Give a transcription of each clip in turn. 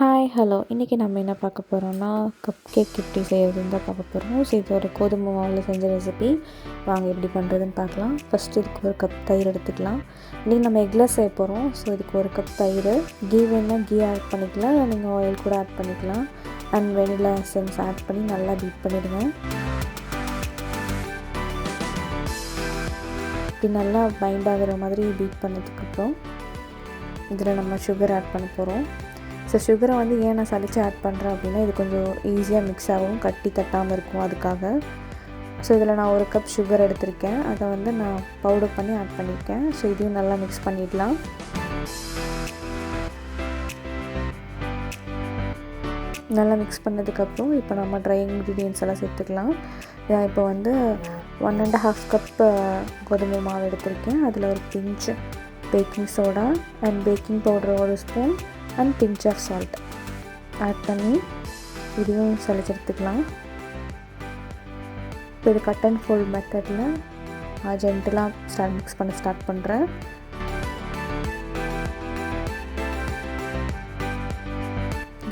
Hi hello இன்றைக்கி நம்ம என்ன பார்க்க போகிறோம்னா கப் கேக் எப்படி செய்கிறதுன்னு தான் பார்க்க போகிறோம். ஸோ இது ஒரு கோதுமை மாவில் செஞ்ச ரெசிபி. வாங்க எப்படி பண்ணுறதுன்னு பார்க்கலாம். ஃபஸ்ட்டு இதுக்கு ஒரு கப் தயிர் எடுத்துக்கலாம். இன்றைக்கி நம்ம எக்லெஸ் செய்ய போகிறோம். ஸோ இதுக்கு ஒரு கப் தயிர், கீ வேணால் கீ ஆட் பண்ணிக்கலாம், இல்லை நீங்கள் ஆயில் கூட ஆட் பண்ணிக்கலாம். அண்ட் வெனிலா எசன்ஸ் ஆட் பண்ணி நல்லா பீட் பண்ணிவிடுங்க. இப்படி நல்லா பைண்ட் ஆகிற மாதிரி பீட் பண்ணதுக்கப்புறம் இதில் நம்ம சுகர் ஆட் பண்ண போகிறோம். ஸோ சுகரை வந்து ஏன் நான் சளிச்சு ஆட் பண்ணுறேன் அப்படின்னா, இது கொஞ்சம் ஈஸியாக மிக்ஸ் ஆகும், கட்டி தட்டாமல் இருக்கும் அதுக்காக. ஸோ இதில் நான் ஒரு கப் சுகர் எடுத்திருக்கேன், அதை வந்து நான் பவுடர் பண்ணி ஆட் பண்ணியிருக்கேன். ஸோ இதையும் நல்லா மிக்ஸ் பண்ணிடலாம். நல்லா மிக்ஸ் பண்ணதுக்கப்புறம் இப்போ நம்ம ட்ரை இன்க்ரீடியன்ட்ஸ் எல்லாம் சேர்த்துக்கலாம். இப்போ வந்து 1.5 கப் கோதுமை மாவு எடுத்திருக்கேன். அதில் ஒரு pinch baking soda and baking powder ஒரு spoon and pinch of salt add பண்ணி இதையும் சளிச்சு எடுத்துக்கலாம். இப்போ இது கட் அண்ட் ஃபோல்ட் மெத்தடில் ஜென்டலாக மிக்ஸ் பண்ண ஸ்டார்ட் பண்ணுறேன்.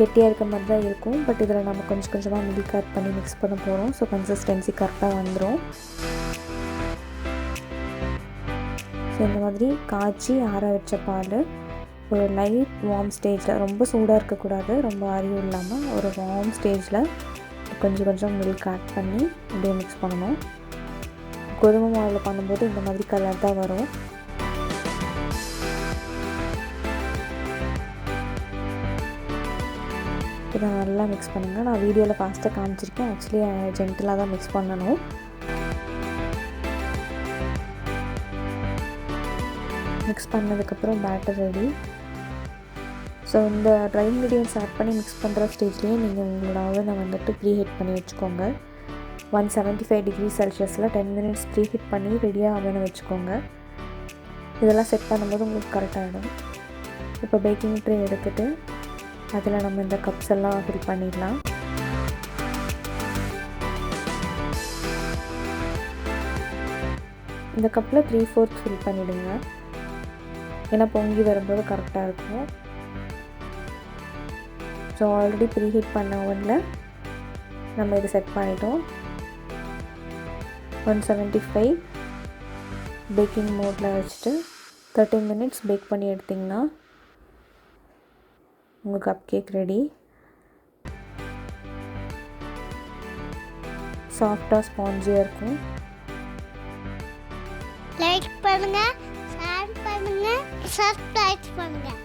கெட்டியாக இருக்க மாதிரி தான் இருக்கும், பட் இதில் நம்ம கொஞ்சம் கொஞ்சமாக மில்க் ஆட் பண்ணி மிக்ஸ் பண்ண போகிறோம். ஸோ கன்சிஸ்டன்சி கரெக்டாக வந்துடும். ஸோ இந்த மாதிரி காய்ச்சி ஆற வச்ச பால் ஒரு லைட் வார்ம் ஸ்டேஜில், ரொம்ப சூடாக இருக்கக்கூடாது, ரொம்ப ஆரியும் இல்லாமல் ஒரு வார்ம் ஸ்டேஜில் கொஞ்சம் கொஞ்சம் மில்க் ஆட் பண்ணி அப்படியே மிக்ஸ் பண்ணணும். கோதுமை மாவில் பண்ணும்போது இந்த மாதிரி கலர் தான் வரும். இதை நல்லா மிக்ஸ் பண்ணுங்கள். நான் வீடியோவில் ஃபாஸ்ட்டாக காமிச்சிருக்கேன், ஆக்சுவலி ஜென்டலாக தான் மிக்ஸ் பண்ணணும். மிக்ஸ் பண்ணதுக்கப்புறம் பேட்டர் ரெடி. ஸோ இந்த ட்ரை இன்க்ரீடியன்ட்ஸ் ஆட் பண்ணி மிக்ஸ் பண்ணுற ஸ்டேஜ்லேயே நீங்கள் உங்களோட ஓவனை வந்துட்டு ப்ரீ ஹீட் பண்ணி வச்சுக்கோங்க. 175 டிகிரி செல்சியஸில் 10 மினிட்ஸ் ப்ரீ ஹீட் பண்ணி ரெடியாக ஓவனை வச்சுக்கோங்க. இதெல்லாம் செட் பண்ணும்போது உங்களுக்கு கரெக்டாகிடும். இப்போ பேக்கிங் ட்ரே எடுத்துகிட்டு அதில் நம்ம இந்த கப்ஸ் எல்லாம் ஃபில் பண்ணிடலாம். இந்த கப்பில் 3/4 ஃபில் பண்ணிவிடுங்க, ஏன்னா பொங்கி வரும்போது கரெக்டாக இருக்கும். ஸோ ஆல்ரெடி ப்ரீ ஹீட் பண்ண ஓவனில் நம்ம இதை செட் பண்ணிட்டோம். 175 பேக்கிங் மோடில் வச்சுட்டு 30 மினிட்ஸ் பேக் பண்ணி எடுத்திங்கன்னா உங்கள் கப் கேக் ரெடி. சாஃப்டாக ஸ்பாஞ்சியாக இருக்கும். லைக் பண்ணுங்கள், ஷேர் பண்ணுங்கள், சப்ஸ்கிரைப் பண்ணுங்கள்.